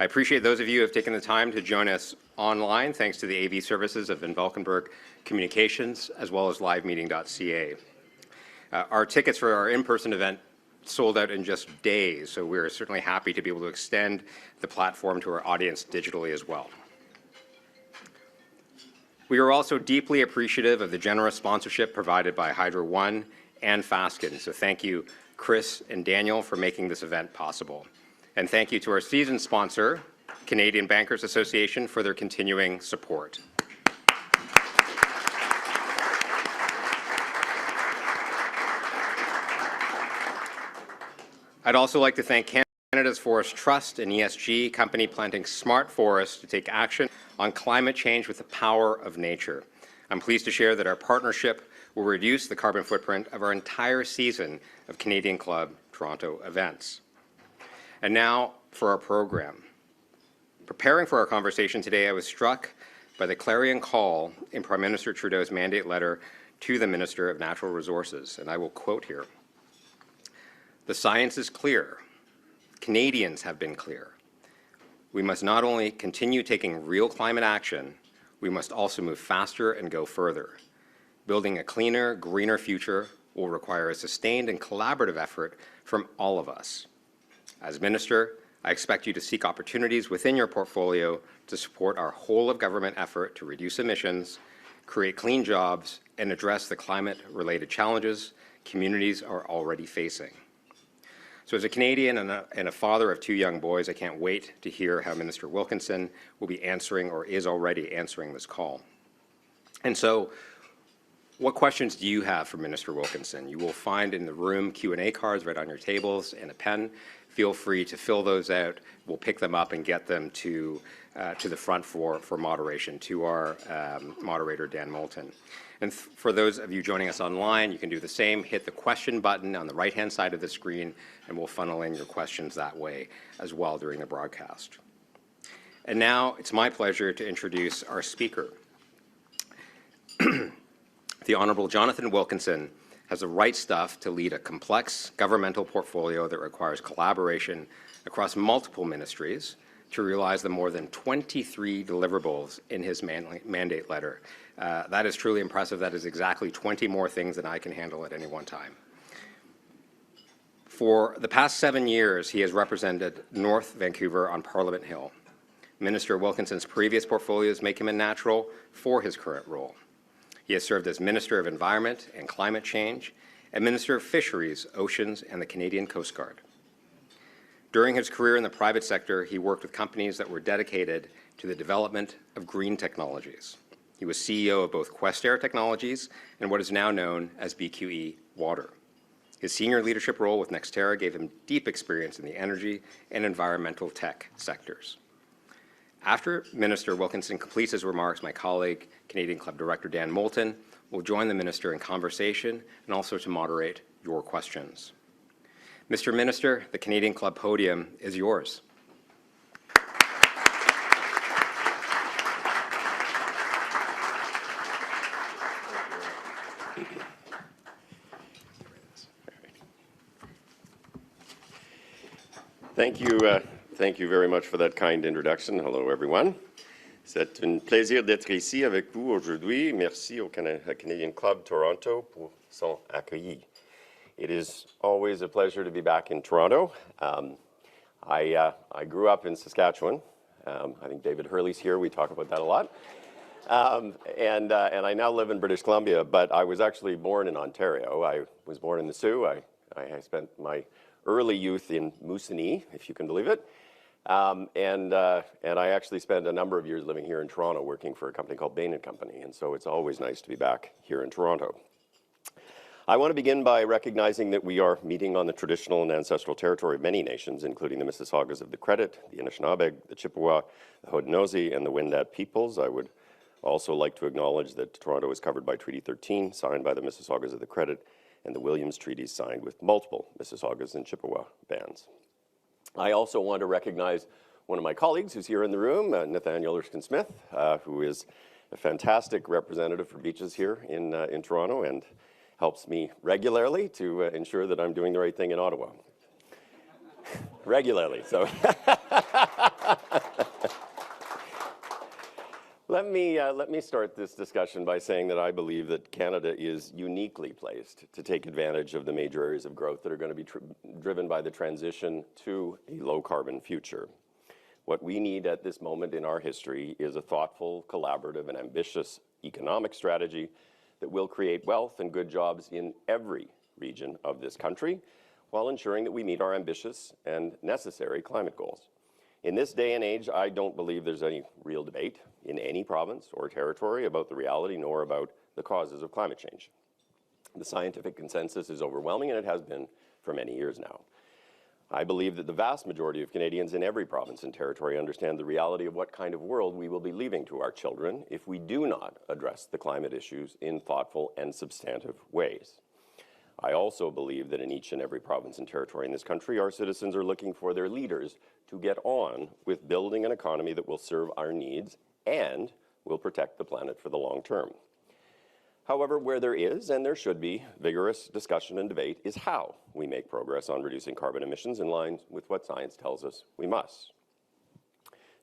I appreciate those of you who have taken the time to join us online, thanks to the AV services of Van Valkenburg Communications, as well as livemeeting.ca. Our tickets for our in-person event sold out in just days, so we're certainly happy to be able to extend the platform to our audience digitally as well. We are also deeply appreciative of the generous sponsorship provided by Hydro One and Fasken, so thank you, Chris and Daniel, for making this event possible. And thank you to our season sponsor, Canadian Bankers Association, for their continuing support. I'd also like to thank Canada's Forest Trust and ESG company Planting Smart Forests to take action on climate change with the power of nature. I'm pleased to share that our partnership will reduce the carbon footprint of our entire season of Canadian Club Toronto events. And now for our program. Preparing for our conversation today, I was struck by the clarion call in Prime Minister Trudeau's mandate letter to the Minister of Natural Resources, and I will quote here. The science is clear. Canadians have been clear. We must not only continue taking real climate action, we must also move faster and go further. Building a cleaner, greener future will require a sustained and collaborative effort from all of us. As Minister, I expect you to seek opportunities within your portfolio to support our whole-of-government effort to reduce emissions, create clean jobs, and address the climate-related challenges communities are already facing. So as a Canadian and a father of two young boys, I can't wait to hear how Minister Wilkinson will be answering or is already answering this call. And so, what questions do you have for Minister Wilkinson? You will find in the room Q&A cards right on your tables and a pen. Feel free to fill those out. We'll pick them up and get them to the front for moderation, to our moderator, Dan Moulton. And for those of you joining us online, you can do the same. Hit the question button on the right-hand side of the screen, and we'll funnel in your questions that way as well during the broadcast. And now it's my pleasure to introduce our speaker. The Honourable Jonathan Wilkinson has the right stuff to lead a complex governmental portfolio that requires collaboration across multiple ministries to realize the more than 23 deliverables in his mandate letter. That is truly impressive. That is exactly 20 more things than I can handle at any one time. For the past 7 years, he has represented North Vancouver on Parliament Hill. Minister Wilkinson's previous portfolios make him a natural for his current role. He has served as Minister of Environment and Climate Change and Minister of Fisheries, Oceans, and the Canadian Coast Guard. During his career in the private sector, he worked with companies that were dedicated to the development of green technologies. He was CEO of both Questair Technologies and what is now known as BQE Water. His senior leadership role with Nextera gave him deep experience in the energy and environmental tech sectors. After Minister Wilkinson completes his remarks, my colleague, Canadian Club Director Dan Moulton, will join the Minister in conversation and also to moderate your questions. Mr. Minister, the Canadian Club podium is yours. Thank you very much for that kind introduction. Hello, everyone. C'est un plaisir d'être ici avec vous aujourd'hui. Merci au Canadian Club Toronto pour son accueil. It is always a pleasure to be back in Toronto. I grew up in Saskatchewan. I think David Hurley's here. We talk about that a lot. And I now live in British Columbia, but I was actually born in Ontario. I was born in the Sioux. I spent my early youth in Moosonee, if you can believe it. And I actually spent a number of years living here in Toronto working for a company called Bain & Company, and so it's always nice to be back here in Toronto. I want to begin by recognizing that we are meeting on the traditional and ancestral territory of many nations, including the Mississaugas of the Credit, the Anishinaabe, the Chippewa, the Haudenosaunee, and the Wendat peoples. I would also like to acknowledge that Toronto is covered by Treaty 13, signed by the Mississaugas of the Credit, and the Williams Treaties signed with multiple Mississaugas and Chippewa bands. I also want to recognize one of my colleagues who's here in the room, Nathaniel Erskine-Smith, who is a fantastic representative for beaches here in Toronto and helps me regularly to ensure that I'm doing the right thing in Ottawa. Regularly, so. me start this discussion by saying that I believe that Canada is uniquely placed to take advantage of the major areas of growth that are going to be driven by the transition to a low-carbon future. What we need at this moment in our history is a thoughtful, collaborative, and ambitious economic strategy that will create wealth and good jobs in every region of this country, while ensuring that we meet our ambitious and necessary climate goals. In this day and age, I don't believe there's any real debate in any province or territory about the reality nor about the causes of climate change. The scientific consensus is overwhelming, and it has been for many years now. I believe that the vast majority of Canadians in every province and territory understand the reality of what kind of world we will be leaving to our children if we do not address the climate issues in thoughtful and substantive ways. I also believe that in each and every province and territory in this country, our citizens are looking for their leaders to get on with building an economy that will serve our needs and will protect the planet for the long term. However, where there is, and there should be, vigorous discussion and debate is how we make progress on reducing carbon emissions in line with what science tells us we must.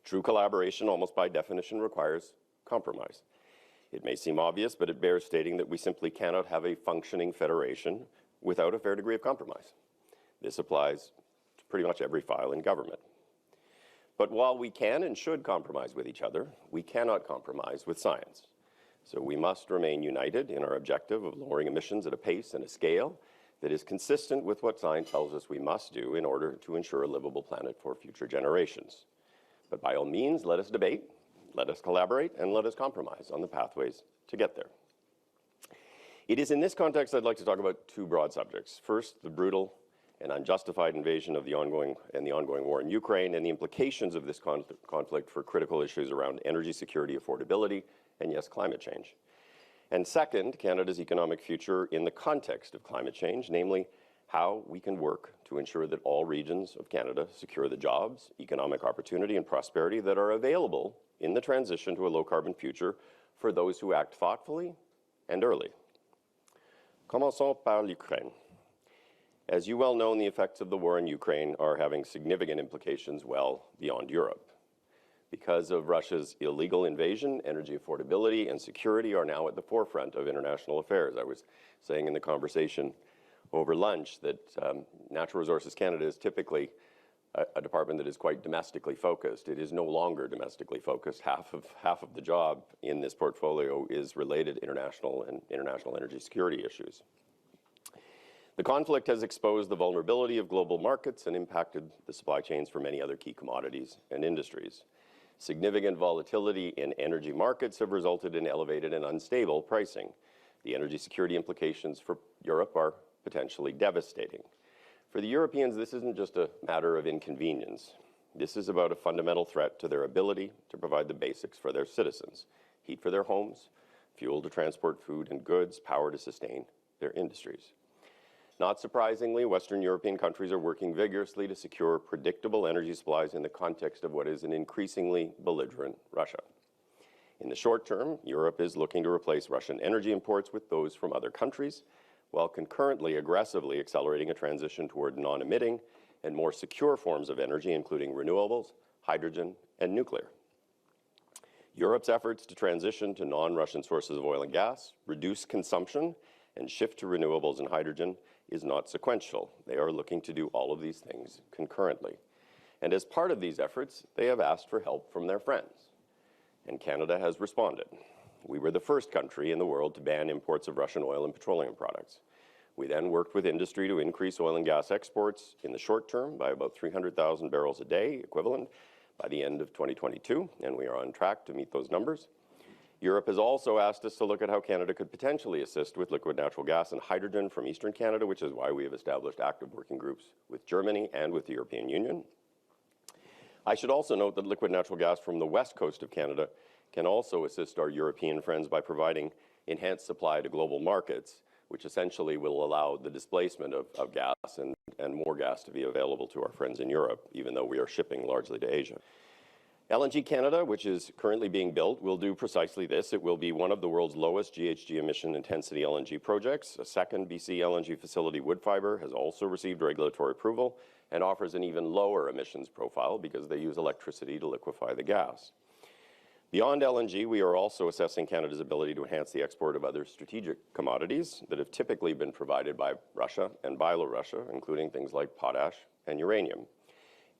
True collaboration, almost by definition, requires compromise. It may seem obvious, but it bears stating that we simply cannot have a functioning federation without a fair degree of compromise. This applies to pretty much every file in government. But while we can and should compromise with each other, we cannot compromise with science. So we must remain united in our objective of lowering emissions at a pace and a scale that is consistent with what science tells us we must do in order to ensure a livable planet for future generations. But by all means, let us debate, let us collaborate, and let us compromise on the pathways to get there. It is in this context I'd like to talk about two broad subjects. First, the brutal and unjustified invasion of the ongoing war in Ukraine and the implications of this conflict for critical issues around energy security, affordability, and yes, climate change. And second, Canada's economic future in the context of climate change, namely how we can work to ensure that all regions of Canada secure the jobs, economic opportunity, and prosperity that are available in the transition to a low-carbon future for those who act thoughtfully and early. Commençons par l'Ukraine. As you well know, the effects of the war in Ukraine are having significant implications well beyond Europe. Because of Russia's illegal invasion, energy affordability and security are now at the forefront of international affairs. I was saying in the conversation over lunch that Natural Resources Canada is typically a department that is quite domestically focused. It is no longer domestically focused. Half of the job in this portfolio is related to international energy security issues. The conflict has exposed the vulnerability of global markets and impacted the supply chains for many other key commodities and industries. Significant volatility in energy markets have resulted in elevated and unstable pricing. The energy security implications for Europe are potentially devastating. For the Europeans, this isn't just a matter of inconvenience. This is about a fundamental threat to their ability to provide the basics for their citizens: heat for their homes, fuel to transport food and goods, power to sustain their industries. Not surprisingly, Western European countries are working vigorously to secure predictable energy supplies in the context of what is an increasingly belligerent Russia. In the short term, Europe is looking to replace Russian energy imports with those from other countries, while concurrently aggressively accelerating a transition toward non-emitting and more secure forms of energy, including renewables, hydrogen, and nuclear. Europe's efforts to transition to non-Russian sources of oil and gas, reduce consumption, and shift to renewables and hydrogen is not sequential. They are looking to do all of these things concurrently. And as part of these efforts, they have asked for help from their friends. And Canada has responded. We were the first country in the world to ban imports of Russian oil and petroleum products. We then worked with industry to increase oil and gas exports in the short term by about 300,000 barrels a day equivalent by the end of 2022, and we are on track to meet those numbers. Europe has also asked us to look at how Canada could potentially assist with liquid natural gas and hydrogen from Eastern Canada, which is why we have established active working groups with Germany and with the European Union. I should also note that liquid natural gas from the west coast of Canada can also assist our European friends by providing enhanced supply to global markets, which essentially will allow the displacement of gas and more gas to be available to our friends in Europe, even though we are shipping largely to Asia. LNG Canada, which is currently being built, will do precisely this. It will be one of the world's lowest GHG emission intensity LNG projects. A second BC LNG facility, Woodfibre, has also received regulatory approval and offers an even lower emissions profile because they use electricity to liquefy the gas. Beyond LNG, we are also assessing Canada's ability to enhance the export of other strategic commodities that have typically been provided by Russia and Belarus, including things like potash and uranium.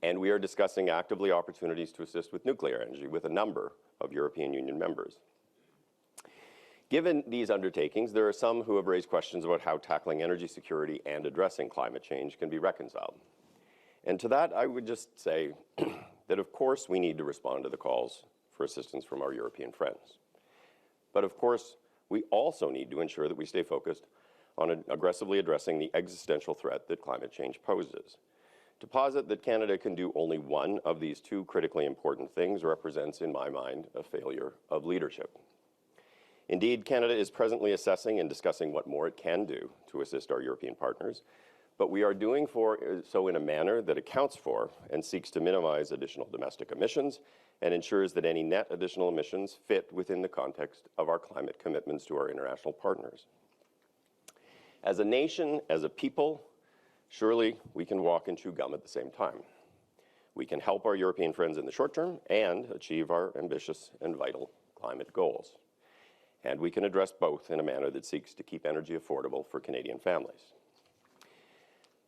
And we are discussing actively opportunities to assist with nuclear energy with a number of European Union members. Given these undertakings, there are some who have raised questions about how tackling energy security and addressing climate change can be reconciled. And to that, I would just say that, of course, we need to respond to the calls for assistance from our European friends. But, of course, we also need to ensure that we stay focused on aggressively addressing the existential threat that climate change poses. To posit that Canada can do only one of these two critically important things represents, in my mind, a failure of leadership. Indeed, Canada is presently assessing and discussing what more it can do to assist our European partners, but we are doing so in a manner that accounts for and seeks to minimize additional domestic emissions and ensures that any net additional emissions fit within the context of our climate commitments to our international partners. As a nation, as a people, surely we can walk and chew gum at the same time. We can help our European friends in the short term and achieve our ambitious and vital climate goals. And we can address both in a manner that seeks to keep energy affordable for Canadian families.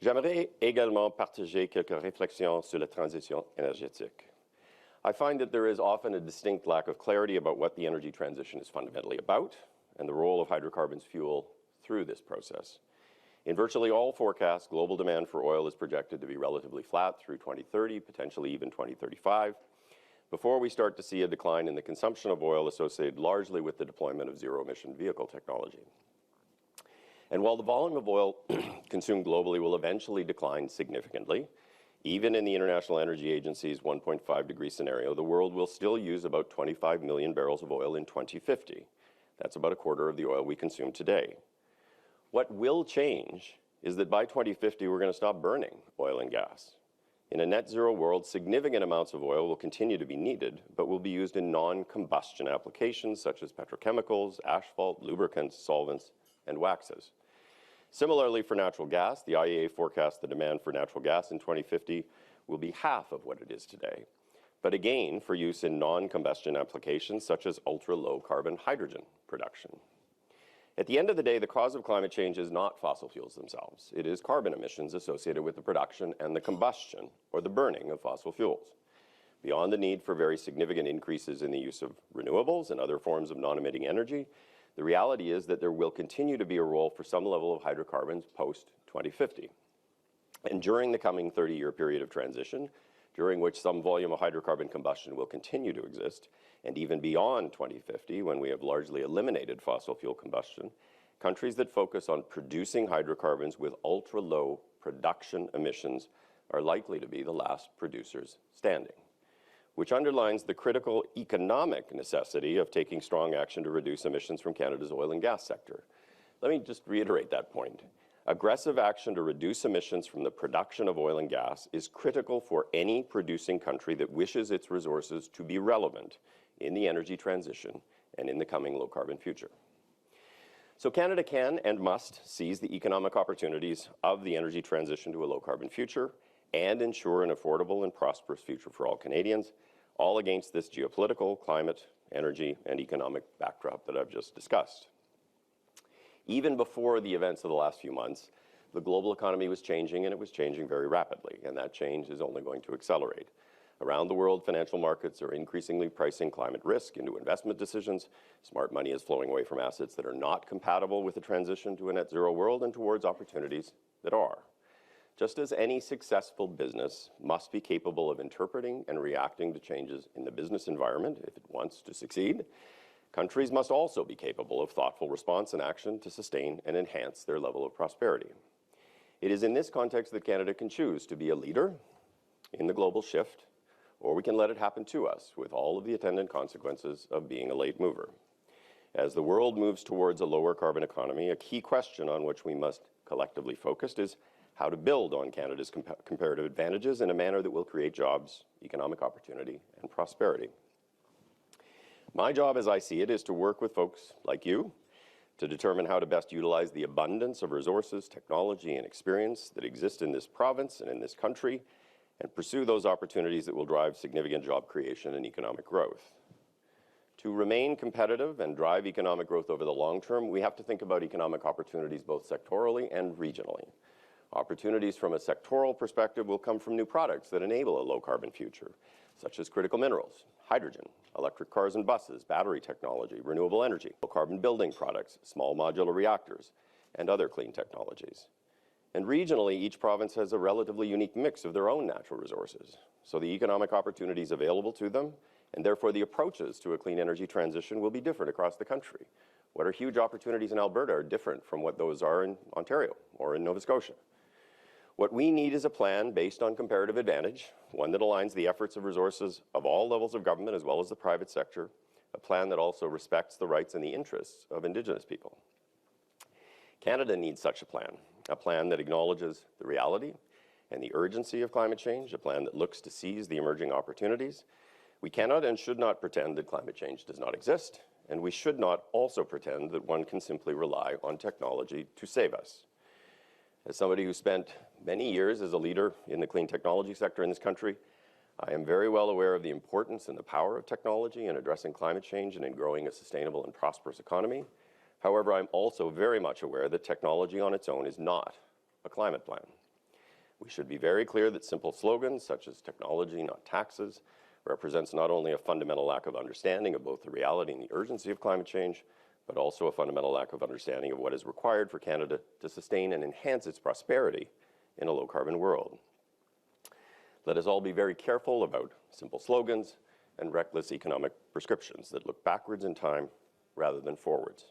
J'aimerais également partager quelques réflexions sur la transition énergétique. I find that there is often a distinct lack of clarity about what the energy transition is fundamentally about and the role of hydrocarbons fuel through this process. In virtually all forecasts, global demand for oil is projected to be relatively flat through 2030, potentially even 2035, before we start to see a decline in the consumption of oil associated largely with the deployment of zero-emission vehicle technology. And while the volume of oil consumed globally will eventually decline significantly, even in the International Energy Agency's 1.5-degree scenario, the world will still use about 25 million barrels of oil in 2050. That's about a quarter of the oil we consume today. What will change is that by 2050, we're going to stop burning oil and gas. In a net zero world, significant amounts of oil will continue to be needed, but will be used in non-combustion applications such as petrochemicals, asphalt, lubricants, solvents, and waxes. Similarly, for natural gas, the IEA forecasts the demand for natural gas in 2050 will be half of what it is today, but again for use in non-combustion applications such as ultra-low carbon hydrogen production. At the end of the day, the cause of climate change is not fossil fuels themselves. It is carbon emissions associated with the production and the combustion or the burning of fossil fuels. Beyond the need for very significant increases in the use of renewables and other forms of non-emitting energy, the reality is that there will continue to be a role for some level of hydrocarbons post-2050. And during the coming 30-year period of transition, during which some volume of hydrocarbon combustion will continue to exist, and even beyond 2050, when we have largely eliminated fossil fuel combustion, countries that focus on producing hydrocarbons with ultra-low production emissions are likely to be the last producers standing, which underlines the critical economic necessity of taking strong action to reduce emissions from Canada's oil and gas sector. Let me just reiterate that point. Aggressive action to reduce emissions from the production of oil and gas is critical for any producing country that wishes its resources to be relevant in the energy transition and in the coming low-carbon future. So Canada can and must seize the economic opportunities of the energy transition to a low-carbon future and ensure an affordable and prosperous future for all Canadians, all against this geopolitical, climate, energy, and economic backdrop that I've just discussed. Even before the events of the last few months, the global economy was changing, and it was changing very rapidly, and that change is only going to accelerate. Around the world, financial markets are increasingly pricing climate risk into investment decisions. Smart money is flowing away from assets that are not compatible with the transition to a net zero world and towards opportunities that are. Just as any successful business must be capable of interpreting and reacting to changes in the business environment if it wants to succeed, countries must also be capable of thoughtful response and action to sustain and enhance their level of prosperity. It is in this context that Canada can choose to be a leader in the global shift, or we can let it happen to us with all of the attendant consequences of being a late mover. As the world moves towards a lower carbon economy, a key question on which we must collectively focus is how to build on Canada's comparative advantages in a manner that will create jobs, economic opportunity, and prosperity. My job, as I see it, is to work with folks like you to determine how to best utilize the abundance of resources, technology, and experience that exist in this province and in this country, and pursue those opportunities that will drive significant job creation and economic growth. To remain competitive and drive economic growth over the long term, we have to think about economic opportunities both sectorally and regionally. Opportunities from a sectoral perspective will come from new products that enable a low-carbon future, such as critical minerals, hydrogen, electric cars and buses, battery technology, renewable energy, low-carbon building products, small modular reactors, and other clean technologies. And regionally, each province has a relatively unique mix of their own natural resources, so the economic opportunities available to them, and therefore the approaches to a clean energy transition, will be different across the country. What are huge opportunities in Alberta are different from what those are in Ontario or in Nova Scotia. What we need is a plan based on comparative advantage, one that aligns the efforts of resources of all levels of government as well as the private sector, a plan that also respects the rights and the interests of Indigenous people. Canada needs such a plan that acknowledges the reality and the urgency of climate change, a plan that looks to seize the emerging opportunities. We cannot and should not pretend that climate change does not exist, and we should not also pretend that one can simply rely on technology to save us. As somebody who spent many years as a leader in the clean technology sector in this country, I am very well aware of the importance and the power of technology in addressing climate change and in growing a sustainable and prosperous economy. However, I'm also very much aware that technology on its own is not a climate plan. We should be very clear that simple slogans such as technology, not taxes, represents not only a fundamental lack of understanding of both the reality and the urgency of climate change, but also a fundamental lack of understanding of what is required for Canada to sustain and enhance its prosperity in a low-carbon world. Let us all be very careful about simple slogans and reckless economic prescriptions that look backwards in time rather than forwards.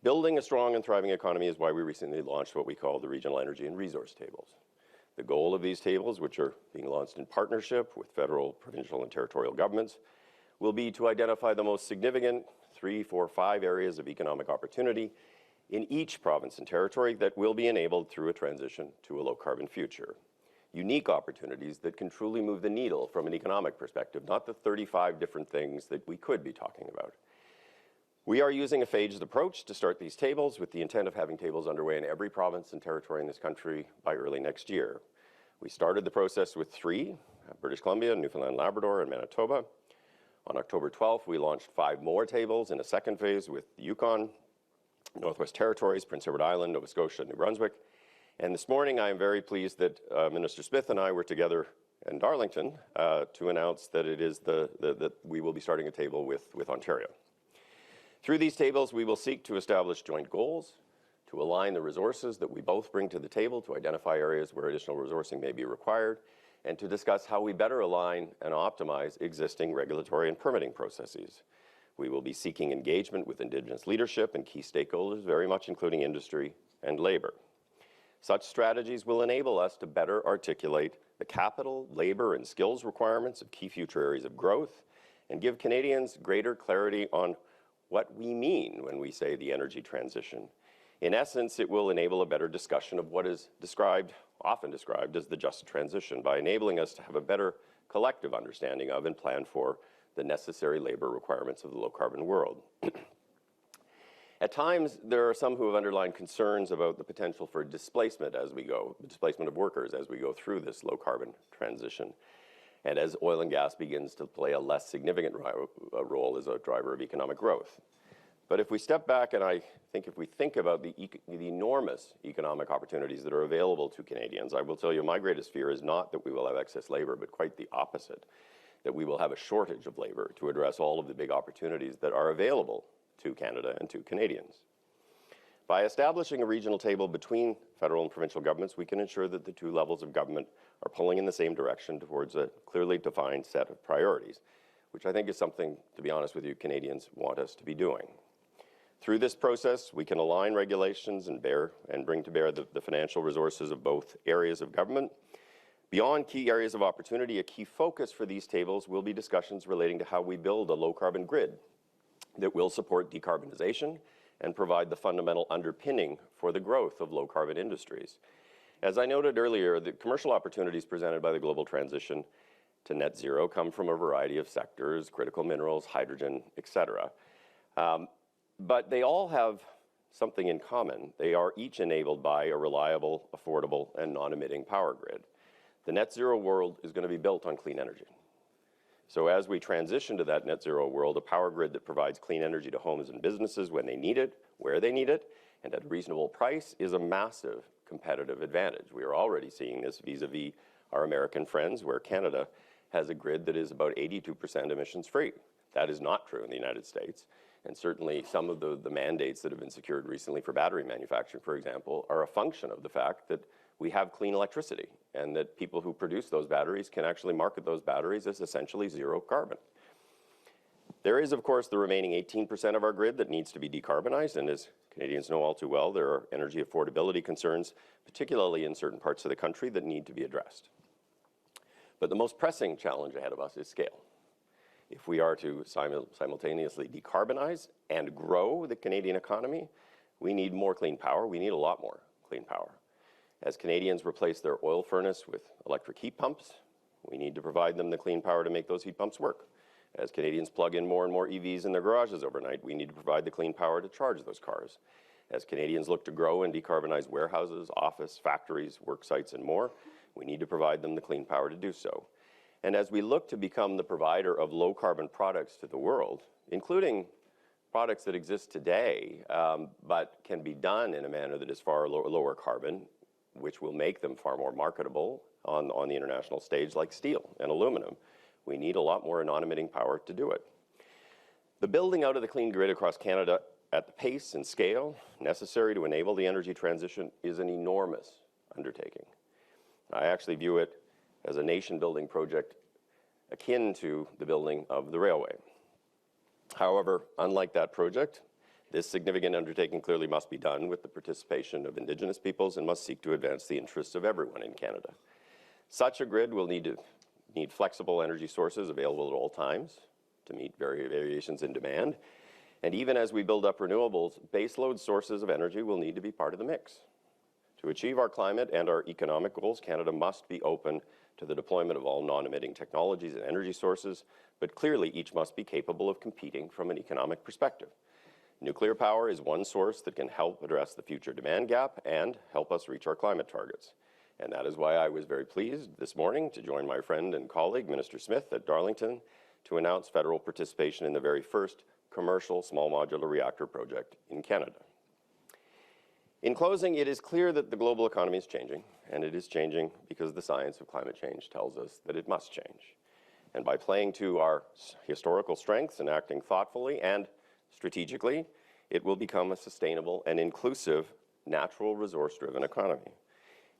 Building a strong and thriving economy is why we recently launched what we call the Regional Energy and Resource Tables. The goal of these tables, which are being launched in partnership with federal, provincial, and territorial governments, will be to identify the most significant 3, 4, 5 areas of economic opportunity in each province and territory that will be enabled through a transition to a low-carbon future. Unique opportunities that can truly move the needle from an economic perspective, not the 35 different things that we could be talking about. We are using a phased approach to start these tables with the intent of having tables underway in every province and territory in this country by early next year. We started the process with 3, British Columbia, Newfoundland, Labrador, and Manitoba. On October 12th, we launched 5 more tables in a second phase with Yukon, Northwest Territories, Prince Edward Island, Nova Scotia, and New Brunswick. And this morning, I am very pleased that Minister Smith and I were together in Darlington to announce that that we will be starting a table with Ontario. Through these tables, we will seek to establish joint goals, to align the resources that we both bring to the table, to identify areas where additional resourcing may be required, and to discuss how we better align and optimize existing regulatory and permitting processes. We will be seeking engagement with Indigenous leadership and key stakeholders, very much including industry and labor. Such strategies will enable us to better articulate the capital, labor, and skills requirements of key future areas of growth and give Canadians greater clarity on what we mean when we say the energy transition. In essence, it will enable a better discussion of what is often described as the just transition, by enabling us to have a better collective understanding of and plan for the necessary labor requirements of the low-carbon world. At times, there are some who have underlined concerns about the potential for displacement of workers as we go through this low-carbon transition, and as oil and gas begins to play a less significant role as a driver of economic growth. But if we step back and if we think about the enormous economic opportunities that are available to Canadians, I will tell you my greatest fear is not that we will have excess labor, but quite the opposite, that we will have a shortage of labor to address all of the big opportunities that are available to Canada and to Canadians. By establishing a regional table between federal and provincial governments, we can ensure that the 2 levels of government are pulling in the same direction towards a clearly defined set of priorities, which I think is something, to be honest with you, Canadians want us to be doing. Through this process, we can align regulations and bring to bear the financial resources of both areas of government. Beyond key areas of opportunity, a key focus for these tables will be discussions relating to how we build a low-carbon grid that will support decarbonization and provide the fundamental underpinning for the growth of low-carbon industries. As I noted earlier, the commercial opportunities presented by the global transition to net zero come from a variety of sectors, critical minerals, hydrogen, etc. But they all have something in common. They are each enabled by a reliable, affordable, and non-emitting power grid. The net zero world is going to be built on clean energy. So as we transition to that net zero world, a power grid that provides clean energy to homes and businesses when they need it, where they need it, and at a reasonable price is a massive competitive advantage. We are already seeing this vis-a-vis our American friends, where Canada has a grid that is about 82% emissions free. That is not true in the United States. And certainly some of the mandates that have been secured recently for battery manufacturing, for example, are a function of the fact that we have clean electricity and that people who produce those batteries can actually market those batteries as essentially zero carbon. There is, of course, the remaining 18% of our grid that needs to be decarbonized, and as Canadians know all too well, there are energy affordability concerns, particularly in certain parts of the country, that need to be addressed. But the most pressing challenge ahead of us is scale. If we are to simultaneously decarbonize and grow the Canadian economy, we need more clean power. We need a lot more clean power. As Canadians replace their oil furnace with electric heat pumps, we need to provide them the clean power to make those heat pumps work. As Canadians plug in more and more EVs in their garages overnight, we need to provide the clean power to charge those cars. As Canadians look to grow and decarbonize warehouses, office, factories, work sites, and more, we need to provide them the clean power to do so. And as we look to become the provider of low-carbon products to the world, including products that exist today, but can be done in a manner that is far lower carbon, which will make them far more marketable on the international stage, like steel and aluminum, we need a lot more non-emitting power to do it. The building out of the clean grid across Canada at the pace and scale necessary to enable the energy transition is an enormous undertaking. I actually view it as a nation-building project akin to the building of the railway. However, unlike that project, this significant undertaking clearly must be done with the participation of Indigenous peoples and must seek to advance the interests of everyone in Canada. Such a grid will need flexible energy sources available at all times to meet variations in demand. And even as we build up renewables, baseload sources of energy will need to be part of the mix. To achieve our climate and our economic goals, Canada must be open to the deployment of all non-emitting technologies and energy sources, but clearly each must be capable of competing from an economic perspective. Nuclear power is one source that can help address the future demand gap and help us reach our climate targets. And that is why I was very pleased this morning to join my friend and colleague, Minister Smith at Darlington, to announce federal participation in the very first commercial small modular reactor project in Canada. In closing, it is clear that the global economy is changing, and it is changing because the science of climate change tells us that it must change. And by playing to our historical strengths and acting thoughtfully and strategically, it will become a sustainable and inclusive natural resource-driven economy.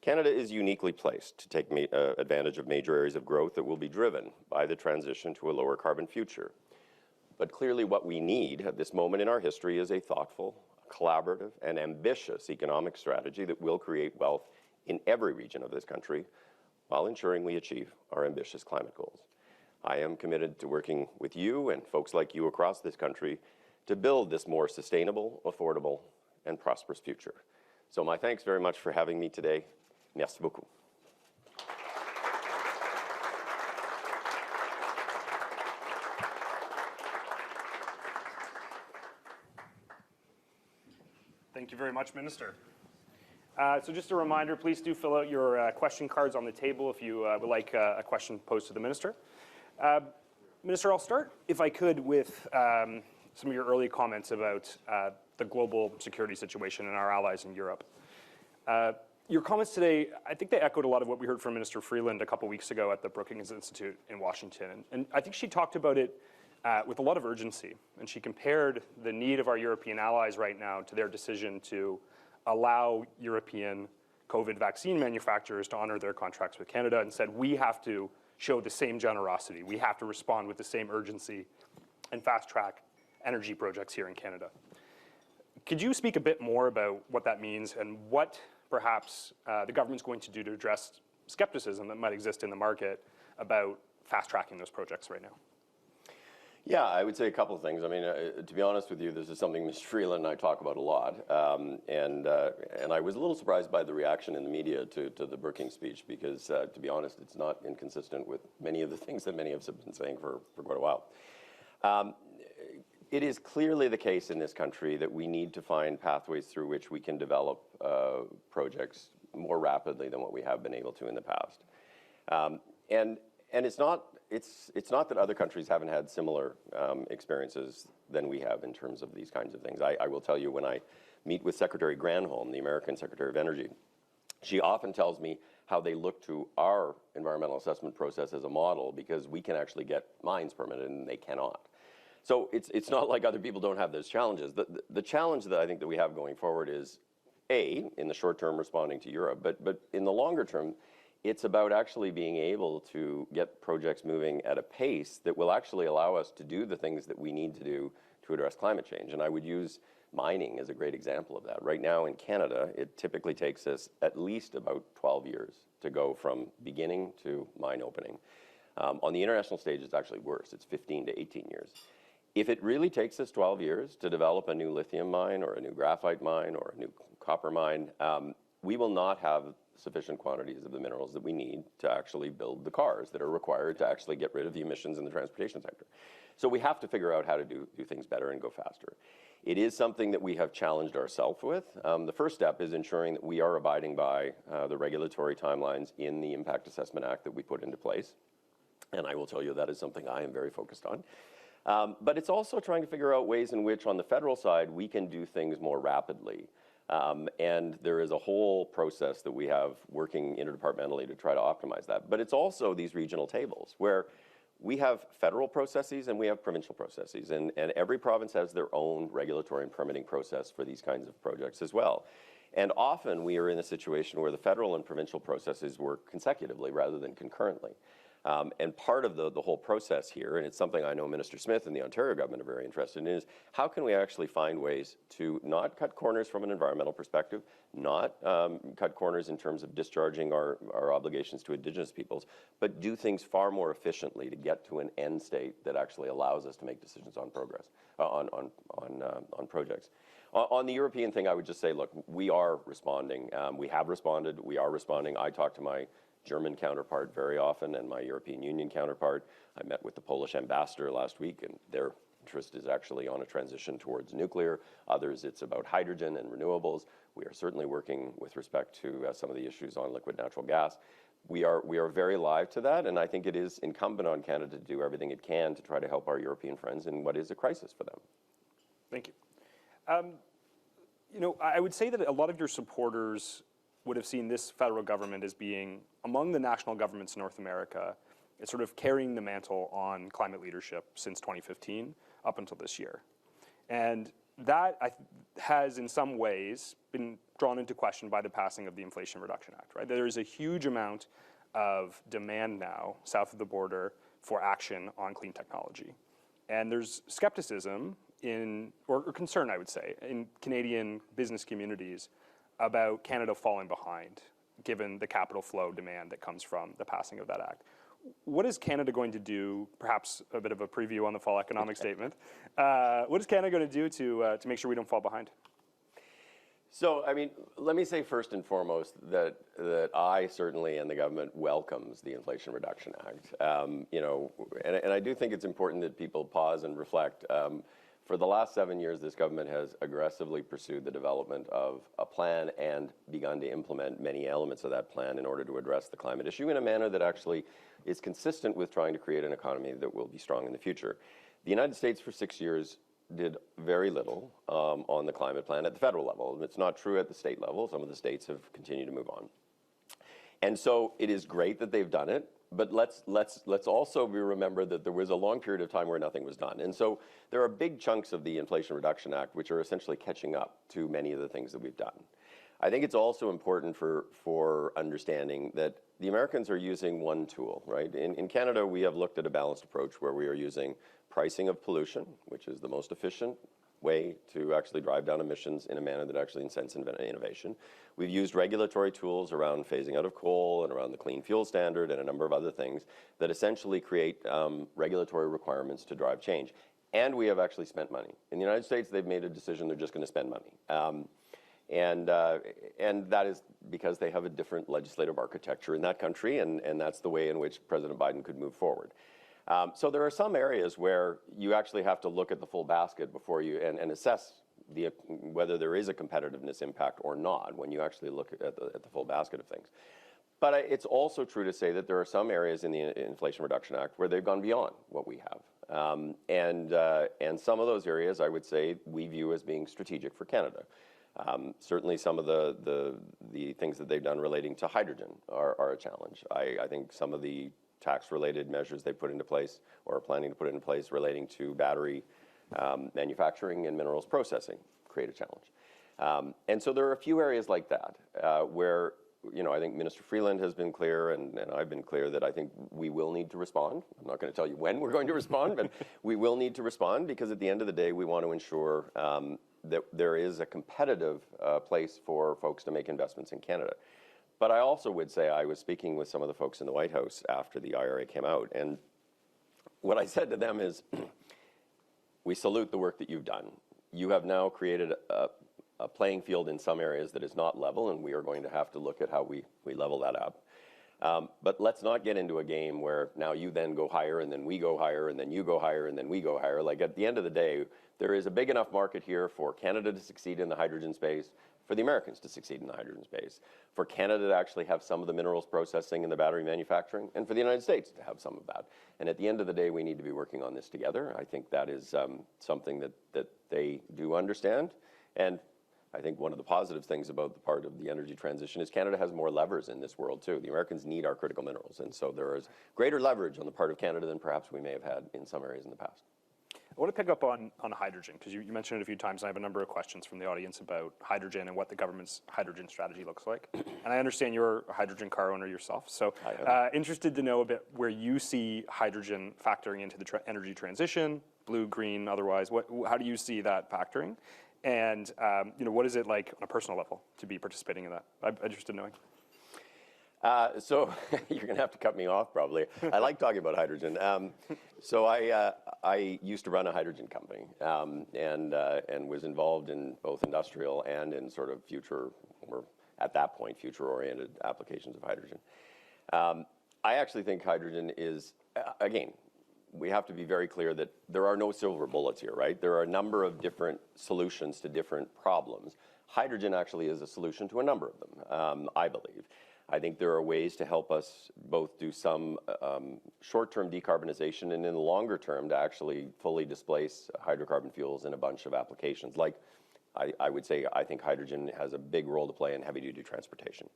Canada is uniquely placed to take advantage of major areas of growth that will be driven by the transition to a lower carbon future. But clearly what we need at this moment in our history is a thoughtful, collaborative, and ambitious economic strategy that will create wealth in every region of this country while ensuring we achieve our ambitious climate goals. I am committed to working with you and folks like you across this country to build this more sustainable, affordable, and prosperous future. So my thanks very much for having me today. Merci beaucoup. Thank you very much, Minister. So just a reminder, please do fill out your question cards on the table if you would like a question posed to the Minister. Minister, I'll start, if I could, with some of your early comments about the global security situation and our allies in Europe. Your comments today, I think they echoed a lot of what we heard from Minister Freeland a couple weeks ago at the Brookings Institute in Washington. And I think she talked about it with a lot of urgency. And she compared the need of our European allies right now to their decision to allow European COVID vaccine manufacturers to honor their contracts with Canada, and said we have to show the same generosity. We have to respond with the same urgency and fast-track energy projects here in Canada. Could you speak a bit more about what that means and what perhaps the government's going to do to address skepticism that might exist in the market about fast-tracking those projects right now? Yeah, I would say a couple of things. I mean, to be honest with you, this is something Mr. Freeland and I talk about a lot. And I was a little surprised by the reaction in the media to the Brookings speech because, to be honest, it's not inconsistent with many of the things that many of us have been saying for quite a while. It is clearly the case in this country that we need to find pathways through which we can develop projects more rapidly than what we have been able to in the past. And it's not that other countries haven't had similar experiences than we have in terms of these kinds of things. I will tell you, when I meet with Secretary Granholm, the American Secretary of Energy, she often tells me how they look to our environmental assessment process as a model because we can actually get mines permitted and they cannot. So it's not like other people don't have those challenges. The challenge that I think that we have going forward is, A, in the short term responding to Europe, but in the longer term, it's about actually being able to get projects moving at a pace that will actually allow us to do the things that we need to do to address climate change. And I would use mining as a great example of that. Right now in Canada, it typically takes us at least about 12 years to go from beginning to mine opening. On the international stage, it's actually worse. It's 15 to 18 years. If it really takes us 12 years to develop a new lithium mine or a new graphite mine or a new copper mine, we will not have sufficient quantities of the minerals that we need to actually build the cars that are required to actually get rid of the emissions in the transportation sector. So we have to figure out how to do things better and go faster. It is something that we have challenged ourselves with. The first step is ensuring that we are abiding by the regulatory timelines in the Impact Assessment Act that we put into place. And I will tell you that is something I am very focused on. But it's also trying to figure out ways in which on the federal side we can do things more rapidly. And there is a whole process that we have working interdepartmentally to try to optimize that. But it's also these regional tables where we have federal processes and we have provincial processes. And every province has their own regulatory and permitting process for these kinds of projects as well. And often we are in a situation where the federal and provincial processes work consecutively rather than concurrently. And part of the whole process here, and it's something I know Minister Smith and the Ontario government are very interested in, is how can we actually find ways to not cut corners from an environmental perspective, not cut corners in terms of discharging our obligations to Indigenous peoples, but do things far more efficiently to get to an end state that actually allows us to make decisions on progress, on projects. On the European thing, I would just say, look, we are responding. We have responded. We are responding. I talk to my German counterpart very often and my European Union counterpart. I met with the Polish ambassador last week, and their interest is actually on a transition towards nuclear. Others, it's about hydrogen and renewables. We are certainly working with respect to some of the issues on liquid natural gas. We are very alive to that, and I think it is incumbent on Canada to do everything it can to try to help our European friends in what is a crisis for them. Thank you. You know, I would say that a lot of your supporters would have seen this federal government as being among the national governments in North America. It's sort of carrying the mantle on climate leadership since 2015 up until this year. And that has in some ways been drawn into question by the passing of the Inflation Reduction Act, right? There is a huge amount of demand now south of the border for action on clean technology. And there's skepticism or concern, I would say, in Canadian business communities about Canada falling behind, given the capital flow demand that comes from the passing of that act. What is Canada going to do, perhaps a bit of a preview on the fall economic statement, what is Canada going to do to make sure we don't fall behind? So, I mean, let me say first and foremost that I certainly and the government welcomes the Inflation Reduction Act. You know, and I do think it's important that people pause and reflect. For the last 7 years, this government has aggressively pursued the development of a plan and begun to implement many elements of that plan in order to address the climate issue in a manner that actually is consistent with trying to create an economy that will be strong in the future. The United States for 6 years did very little on the climate plan at the federal level. It's not true at the state level. Some of the states have continued to move on. And so it is great that they've done it. But let's also remember that there was a long period of time where nothing was done. And so there are big chunks of the Inflation Reduction Act which are essentially catching up to many of the things that we've done. I think it's also important for understanding that the Americans are using one tool, right? In Canada, we have looked at a balanced approach where we are using pricing of pollution, which is the most efficient way to actually drive down emissions in a manner that actually incents innovation. We've used regulatory tools around phasing out of coal and around the clean fuel standard and a number of other things that essentially create regulatory requirements to drive change. And we have actually spent money. In the United States, they've made a decision they're just going to spend money. And that is because they have a different legislative architecture in that country, and that's the way in which President Biden could move forward. So there are some areas where you actually have to look at the full basket before you and assess whether there is a competitiveness impact or not when you actually look at the full basket of things. But it's also true to say that there are some areas in the Inflation Reduction Act where they've gone beyond what we have. And some of those areas, I would say, we view as being strategic for Canada. Certainly some of the things that they've done relating to hydrogen are a challenge. I think some of the tax-related measures they put into place or are planning to put into place relating to battery manufacturing and minerals processing create a challenge. And so there are a few areas like that where, you know, I think Minister Freeland has been clear and I've been clear that I think we will need to respond. I'm not going to tell you when we're going to respond, but we will need to respond because at the end of the day, we want to ensure that there is a competitive place for folks to make investments in Canada. But I also would say I was speaking with some of the folks in the White House after the IRA came out, and what I said to them is, we salute the work that you've done. You have now created a playing field in some areas that is not level, and we are going to have to look at how we level that up. But let's not get into a game where now you then go higher, and then we go higher, and then you go higher, and then we go higher. Like at the end of the day, there is a big enough market here for Canada to succeed in the hydrogen space, for the Americans to succeed in the hydrogen space, for Canada to actually have some of the minerals processing and the battery manufacturing, and for the United States to have some of that. And at the end of the day, we need to be working on this together. I think that is something that they do understand. And I think one of the positive things about the part of the energy transition is Canada has more levers in this world too. The Americans need our critical minerals, and so there is greater leverage on the part of Canada than perhaps we may have had in some areas in the past. I want to pick up on hydrogen, because you mentioned it a few times, and I have a number of questions from the audience about hydrogen and what the government's hydrogen strategy looks like. And I understand you're a hydrogen car owner yourself, so interested to know a bit where you see hydrogen factoring into the energy transition, blue, green, otherwise. How do you see that factoring? And you know, what is it like on a personal level to be participating in that? I'm interested in knowing. So you're going to have to cut me off probably. I like talking about hydrogen. So I used to run a hydrogen company and was involved in both industrial and in sort of future, or at that point, future-oriented applications of hydrogen. I actually think hydrogen is, again, we have to be very clear that there are no silver bullets here, right? There are a number of different solutions to different problems. Hydrogen actually is a solution to a number of them, I believe. I think there are ways to help us both do some short-term decarbonization and in the longer term to actually fully displace hydrocarbon fuels in a bunch of applications. Like I would say, I think hydrogen has a big role to play in heavy-duty transportation.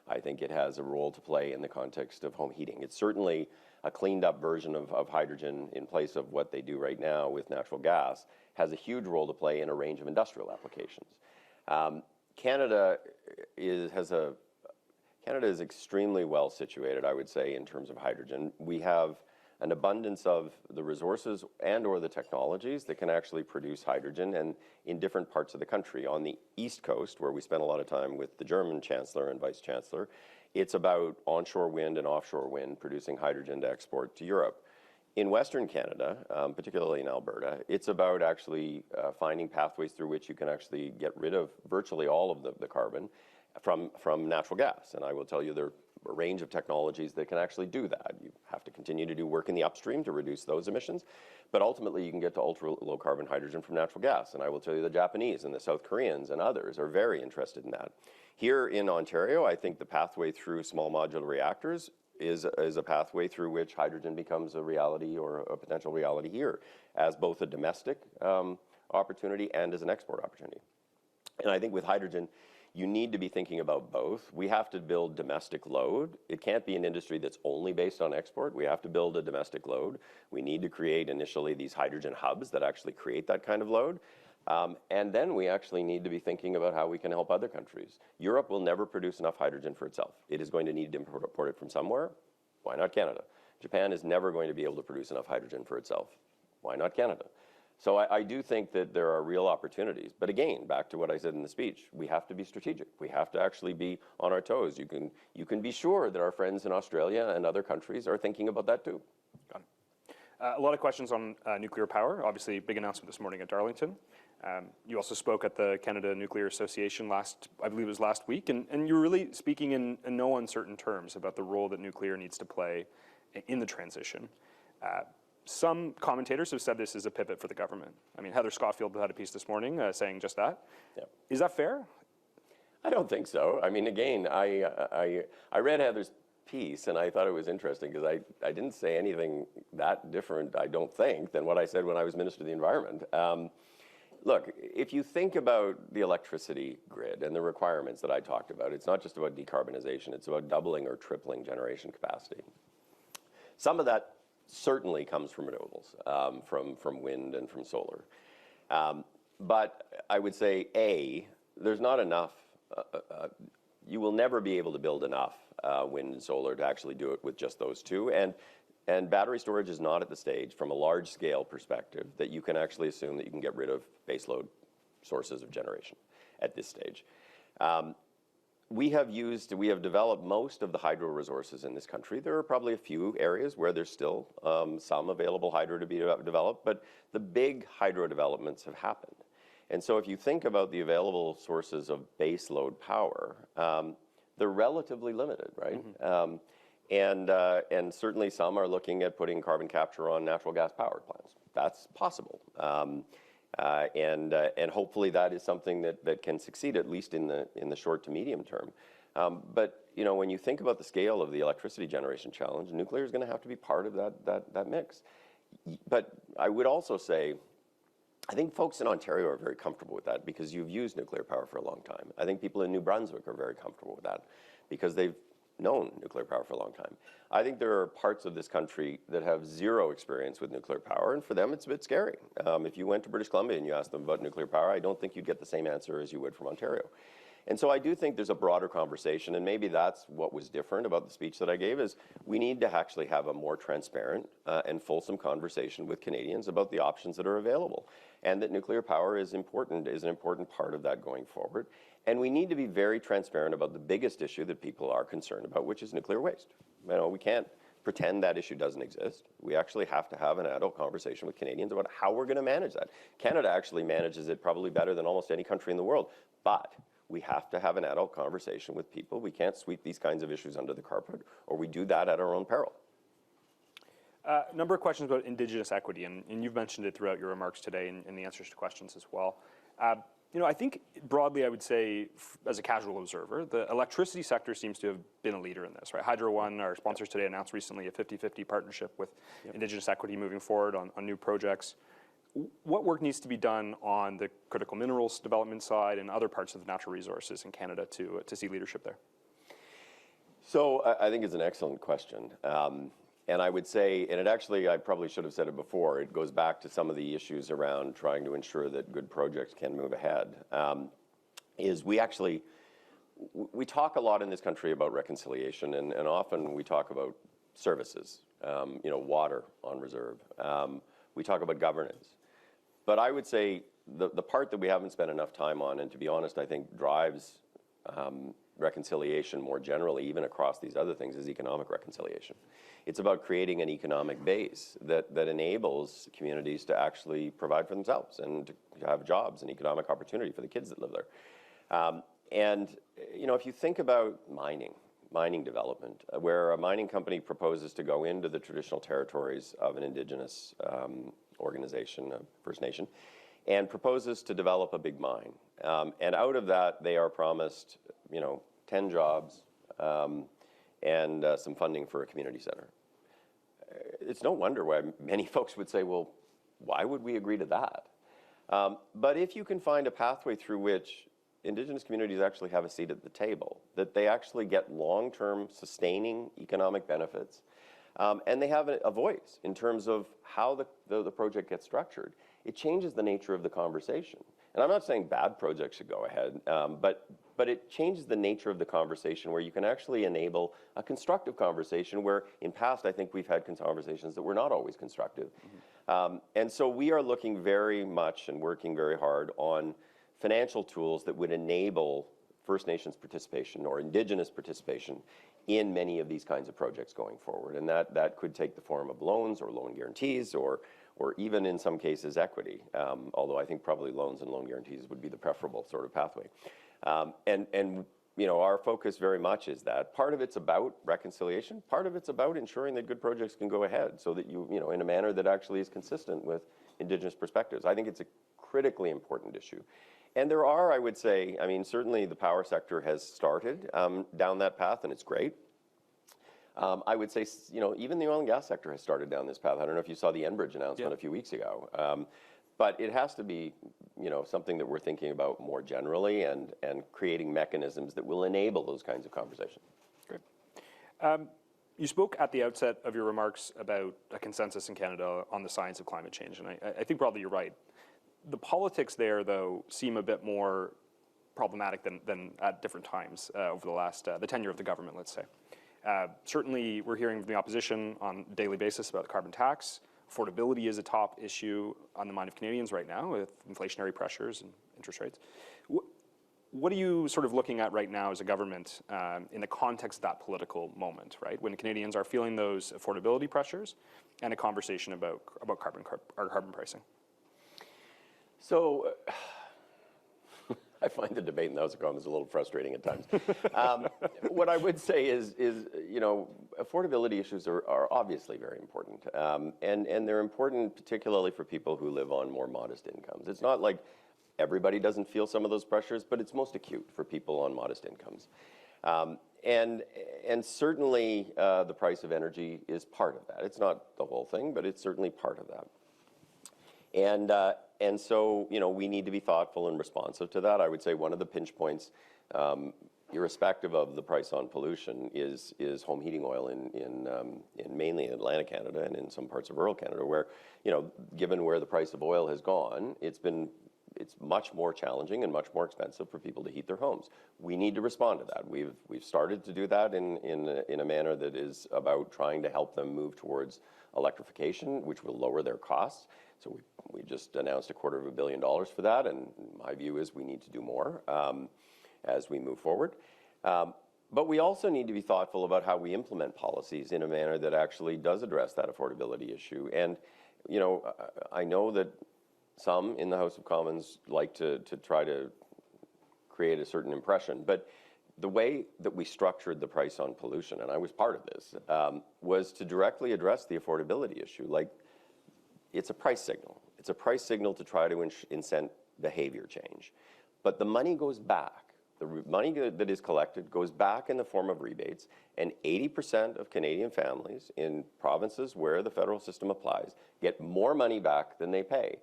I think it has a role to play in the context of home heating. It's certainly a cleaned-up version of hydrogen in place of what they do right now with natural gas, has a huge role to play in a range of industrial applications. Canada is extremely well situated, I would say, in terms of hydrogen. We have an abundance of the resources and or the technologies that can actually produce hydrogen, and in different parts of the country. On the East Coast, where we spent a lot of time with the German Chancellor and Vice Chancellor, it's about onshore wind and offshore wind producing hydrogen to export to Europe. In Western Canada, particularly in Alberta, it's about actually finding pathways through which you can actually get rid of virtually all of the carbon from natural gas. And I will tell you there are a range of technologies that can actually do that. You have to continue to do work in the upstream to reduce those emissions, but ultimately you can get to ultra low carbon hydrogen from natural gas. And I will tell you the Japanese and the South Koreans and others are very interested in that. Here in Ontario, I think the pathway through small modular reactors is a pathway through which hydrogen becomes a reality, or a potential reality here, as both a domestic opportunity and as an export opportunity. And I think with hydrogen, you need to be thinking about both. We have to build domestic load. It can't be an industry that's only based on export. We have to build a domestic load. We need to create initially these hydrogen hubs that actually create that kind of load. And then we actually need to be thinking about how we can help other countries. Europe will never produce enough hydrogen for itself. It is going to need to import it from somewhere. Why not Canada? Japan is never going to be able to produce enough hydrogen for itself. Why not Canada? So I do think that there are real opportunities. But again, back to what I said in the speech, we have to be strategic. We have to actually be on our toes. You can be sure that our friends in Australia and other countries are thinking about that too. Got it. A lot of questions on nuclear power. Obviously, big announcement this morning at Darlington. You also spoke at the Canada Nuclear Association I believe it was last week, and you were really speaking in no uncertain terms about the role that nuclear needs to play in the transition. Some commentators have said this is a pivot for the government. I mean, Heather Scotfield had a piece this morning saying just that. Yeah. Is that fair? I don't think so. I mean, again, I read Heather's piece, and I thought it was interesting because I didn't say anything that different, I don't think, than what I said when I was Minister of the Environment. Look, if you think about the electricity grid and the requirements that I talked about, it's not just about decarbonization, it's about doubling or tripling generation capacity. Some of that certainly comes from renewables, from wind and from solar. But I would say, there's not enough, you will never be able to build enough wind and solar to actually do it with just those two. And battery storage is not at the stage, from a large-scale perspective, that you can actually assume that you can get rid of baseload sources of generation at this stage. We have developed most of the hydro resources in this country. There are probably a few areas where there's still some available hydro to be developed, but the big hydro developments have happened. And so if you think about the available sources of baseload power, they're relatively limited, right? And certainly some are looking at putting carbon capture on natural gas powered plants. That's possible. And hopefully that is something that can succeed, at least in the short to medium term. But you know, when you think about the scale of the electricity generation challenge, nuclear is going to have to be part of that mix. But I would also say, I think folks in Ontario are very comfortable with that because you've used nuclear power for a long time. I think people in New Brunswick are very comfortable with that because they've known nuclear power for a long time. I think there are parts of this country that have zero experience with nuclear power, and for them it's a bit scary. If you went to British Columbia and you asked them about nuclear power, I don't think you'd get the same answer as you would from Ontario. And so I do think there's a broader conversation, and maybe that's what was different about the speech that I gave, is we need to actually have a more transparent and fulsome conversation with Canadians about the options that are available, and that nuclear power is an important part of that going forward. And we need to be very transparent about the biggest issue that people are concerned about, which is nuclear waste. You know, we can't pretend that issue doesn't exist. We actually have to have an adult conversation with Canadians about how we're going to manage that. Canada actually manages it probably better than almost any country in the world, but we have to have an adult conversation with people. We can't sweep these kinds of issues under the carpet, or we do that at our own peril. A number of questions about Indigenous equity, and you've mentioned it throughout your remarks today in the answers to questions as well. You know, I think broadly I would say, as a casual observer, the electricity sector seems to have been a leader in this, right? Hydro One, our sponsors today, announced recently a 50-50 partnership with Indigenous equity moving forward on new projects. What work needs to be done on the critical minerals development side and other parts of the natural resources in Canada to see leadership there? So I think it's an excellent question. And I would say, and it actually, I probably should have said it before, it goes back to some of the issues around trying to ensure that good projects can move ahead, is we talk a lot in this country about reconciliation, and often we talk about services, you know, water on reserve. We talk about governance. But I would say the part that we haven't spent enough time on, and to be honest, I think drives reconciliation more generally, even across these other things, is economic reconciliation. It's about creating an economic base that enables communities to actually provide for themselves and to have jobs and economic opportunity for the kids that live there. And you know, if you think about mining development, where a mining company proposes to go into the traditional territories of an Indigenous organization, a First Nation, and proposes to develop a big mine. And out of that, they are promised, you know, 10 jobs and some funding for a community center. It's no wonder why many folks would say, well, why would we agree to that? But if you can find a pathway through which Indigenous communities actually have a seat at the table, that they actually get long-term sustaining economic benefits, and they have a voice in terms of how the project gets structured, it changes the nature of the conversation. And I'm not saying bad projects should go ahead, but it changes the nature of the conversation where you can actually enable a constructive conversation where in past I think we've had conversations that were not always constructive. And so we are looking very much and working very hard on financial tools that would enable First Nations participation or Indigenous participation in many of these kinds of projects going forward. And that could take the form of loans or loan guarantees or even in some cases equity, although I think probably loans and loan guarantees would be the preferable sort of pathway. And you know, our focus very much is that. Part of it's about reconciliation, part of it's about ensuring that good projects can go ahead so that you know, in a manner that actually is consistent with Indigenous perspectives. I think it's a critically important issue. And there are, I would say, I mean, certainly the power sector has started down that path, and it's great. I would say, even the oil and gas sector has started down this path. I don't know if you saw the Enbridge announcement a few weeks ago. But it has to be, something that we're thinking about more generally and creating mechanisms that will enable those kinds of conversations. Great. You spoke at the outset of your remarks about a consensus in Canada on the science of climate change, and I think broadly you're right. The politics there, though, seem a bit more problematic than at different times over the last, the tenure of the government, let's say. Certainly, we're hearing from the opposition on a daily basis about the carbon tax. Affordability is a top issue on the mind of Canadians right now with inflationary pressures and interest rates. What are you sort of looking at right now as a government in the context of that political moment, right? When Canadians are feeling those affordability pressures and a conversation about carbon pricing? So I find the debate in the House of Commons a little frustrating at times. What I would say is affordability issues are obviously very important. And they're important particularly for people who live on more modest incomes. It's not like everybody doesn't feel some of those pressures, but it's most acute for people on modest incomes. And certainly the price of energy is part of that. It's not the whole thing, but it's certainly part of that. And so, we need to be thoughtful and responsive to that. I would say one of the pinch points, irrespective of the price on pollution, is home heating oil in mainly Atlantic Canada and in some parts of rural Canada, where, given where the price of oil has gone, it's much more challenging and much more expensive for people to heat their homes. We need to respond to that. We've started to do that in a manner that is about trying to help them move towards electrification, which will lower their costs. So we just announced $250 million for that, and my view is we need to do more as we move forward. But we also need to be thoughtful about how we implement policies in a manner that actually does address that affordability issue. And, I know that some in the House of Commons like to try to create a certain impression, but the way that we structured the price on pollution, and I was part of this, was to directly address the affordability issue. Like, it's a price signal. It's a price signal to try to incent behavior change. But the money goes back. The money that is collected goes back in the form of rebates, and 80% of Canadian families in provinces where the federal system applies get more money back than they pay.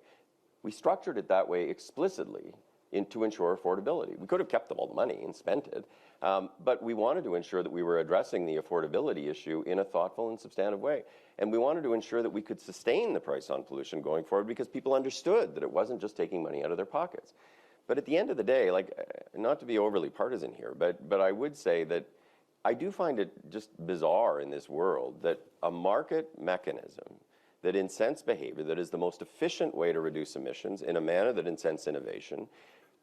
We structured it that way explicitly to ensure affordability. We could have kept all the money and spent it, but we wanted to ensure that we were addressing the affordability issue in a thoughtful and substantive way. And we wanted to ensure that we could sustain the price on pollution going forward because people understood that it wasn't just taking money out of their pockets. But at the end of the day, not to be overly partisan here, but I would say that I do find it just bizarre in this world that a market mechanism that incents behavior, that is the most efficient way to reduce emissions in a manner that incents innovation,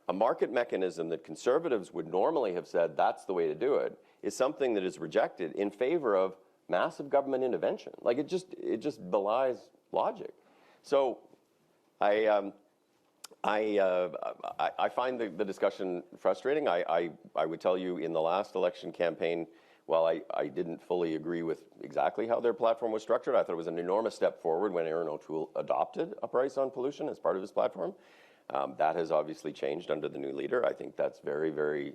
a market mechanism that conservatives would normally have said that's the way to do it, is something that is rejected in favor of massive government intervention. It just belies logic. So I find the discussion frustrating. I would tell you in the last election campaign, while I didn't fully agree with exactly how their platform was structured, I thought it was an enormous step forward when Erin O'Toole adopted a price on pollution as part of his platform. That has obviously changed under the new leader. I think that's very, very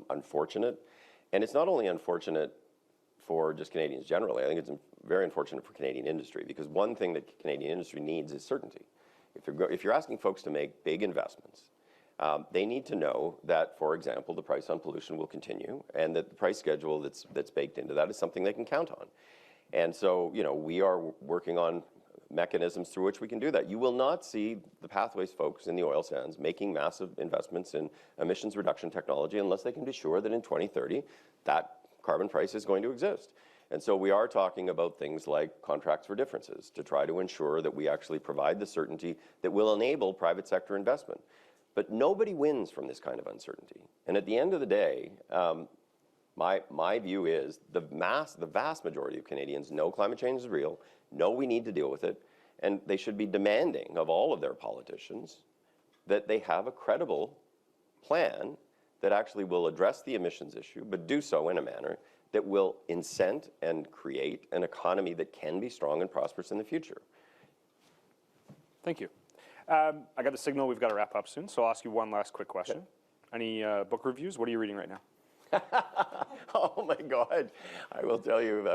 unfortunate. And it's not only unfortunate for just Canadians generally. I think it's very unfortunate for Canadian industry, because one thing that Canadian industry needs is certainty. If you're asking folks to make big investments, they need to know that, for example, the price on pollution will continue, and that the price schedule that's baked into that is something they can count on. And so, we are working on mechanisms through which we can do that. You will not see the Pathways folks in the oil sands making massive investments in emissions reduction technology unless they can be sure that in 2030 that carbon price is going to exist. And so we are talking about things like contracts for differences to try to ensure that we actually provide the certainty that will enable private sector investment. But nobody wins from this kind of uncertainty. And at the end of the day, my view is the vast majority of Canadians know climate change is real, know we need to deal with it, and they should be demanding of all of their politicians that they have a credible plan that actually will address the emissions issue, but do so in a manner that will incent and create an economy that can be strong and prosperous in the future. Thank you. I got the signal we've got to wrap up soon, so I'll ask you one last quick question. Any book reviews? What are you reading right now? Oh my God. I will tell you,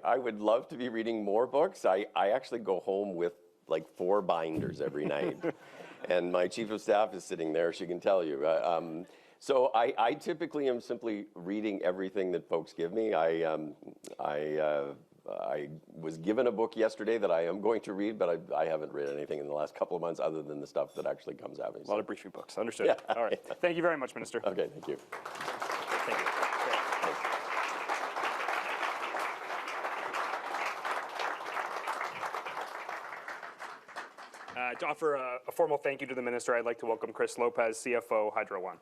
I would love to be reading more books. I actually go home with like 4 binders every night. And my chief of staff is sitting there, she can tell you. So I typically am simply reading everything that folks give me. I was given a book yesterday that I am going to read, but I haven't read anything in the last couple of months other than the stuff that actually comes out. A lot of briefing books. Understood. Yeah. All right. Thank you very much, Minister. Okay, thank you. Thank you. To offer a formal thank you to the Minister, I'd like to welcome Chris Lopez, CFO, Hydro One.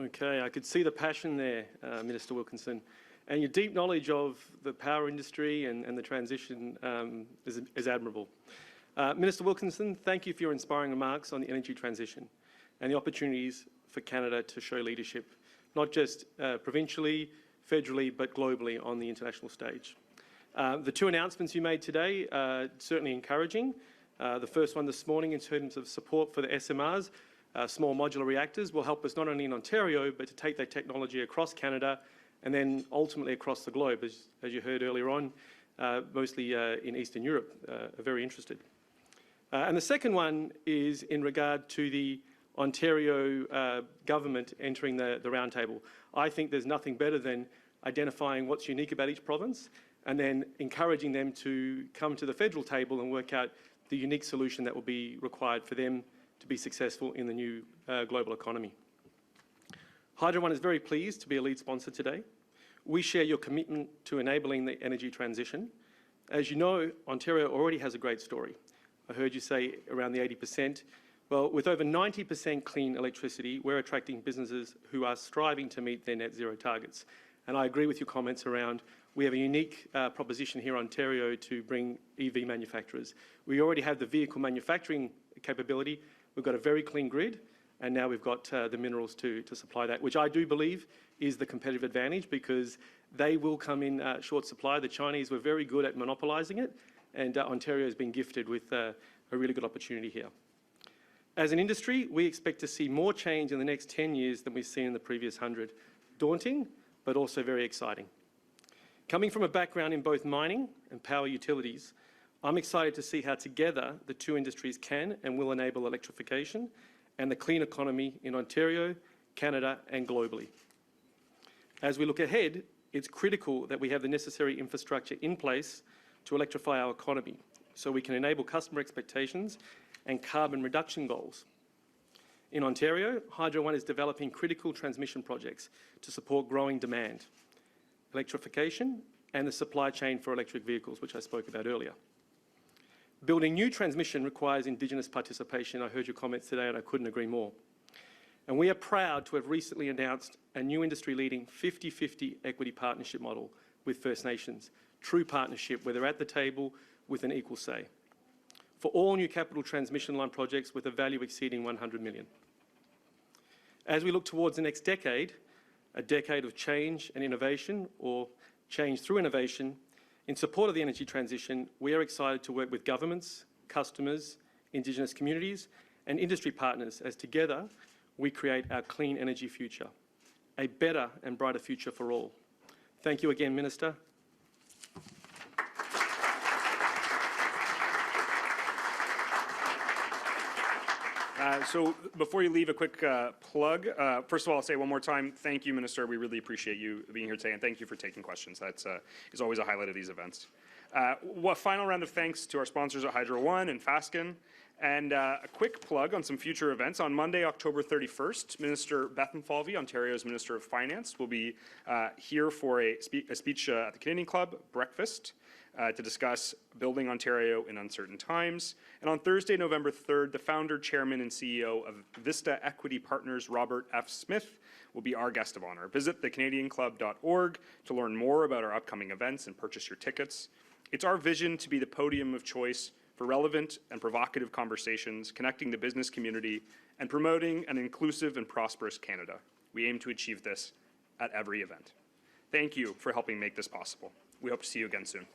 Okay, I could see the passion there, Minister Wilkinson, and your deep knowledge of the power industry and the transition is admirable. Minister Wilkinson, thank you for your inspiring remarks on the energy transition and the opportunities for Canada to show leadership, not just provincially, federally, but globally on the international stage. The 2 announcements you made today are certainly encouraging. The first one this morning in terms of support for the SMRs, small modular reactors, will help us not only in Ontario, but to take that technology across Canada and then ultimately across the globe, as you heard earlier on, mostly in Eastern Europe, are very interested. And the second one is in regard to the Ontario government entering the roundtable. I think there's nothing better than identifying what's unique about each province and then encouraging them to come to the federal table and work out the unique solution that will be required for them to be successful in the new global economy. Hydro One is very pleased to be a lead sponsor today. We share your commitment to enabling the energy transition. As you know, Ontario already has a great story. I heard you say around the 80%. Well, with over 90% clean electricity, we're attracting businesses who are striving to meet their net zero targets. And I agree with your comments around we have a unique proposition here in Ontario to bring EV manufacturers. We already have the vehicle manufacturing capability. We've got a very clean grid, and now we've got the minerals to supply that, which I do believe is the competitive advantage because they will come in short supply. The Chinese were very good at monopolising it, and Ontario has been gifted with a really good opportunity here. As an industry, we expect to see more change in the next 10 years than we've seen in the previous 100. Daunting, but also very exciting. Coming from a background in both mining and power utilities, I'm excited to see how together the 2 industries can and will enable electrification and the clean economy in Ontario, Canada, and globally. As we look ahead, it's critical that we have the necessary infrastructure in place to electrify our economy so we can enable customer expectations and carbon reduction goals. In Ontario, Hydro One is developing critical transmission projects to support growing demand, electrification, and the supply chain for electric vehicles, which I spoke about earlier. Building new transmission requires Indigenous participation. I heard your comments today and I couldn't agree more. And we are proud to have recently announced a new industry-leading 50-50 equity partnership model with First Nations. True partnership where they're at the table with an equal say. For all new capital transmission line projects with a value exceeding $100 million. As we look towards the next decade, a decade of change and innovation, or change through innovation, in support of the energy transition, we are excited to work with governments, customers, Indigenous communities, and industry partners as together we create our clean energy future, a better and brighter future for all. Thank you again, Minister. So before you leave, a quick plug. First of all, I'll say one more time, thank you, Minister. We really appreciate you being here today, and thank you for taking questions. That is always a highlight of these events. One final round of thanks to our sponsors at Hydro One and Fasken. And a quick plug on some future events. On Monday, October 31st, Minister Bethlenfalvy, Ontario's Minister of Finance, will be here for a speech at the Canadian Club breakfast to discuss building Ontario in uncertain times. And on Thursday, November 3rd, the founder, chairman, and CEO of Vista Equity Partners, Robert F. Smith, will be our guest of honor. Visit thecanadianclub.org to learn more about our upcoming events and purchase your tickets. It's our vision to be the podium of choice for relevant and provocative conversations, connecting the business community, and promoting an inclusive and prosperous Canada. We aim to achieve this at every event. Thank you for helping make this possible. we hope to see you again soon.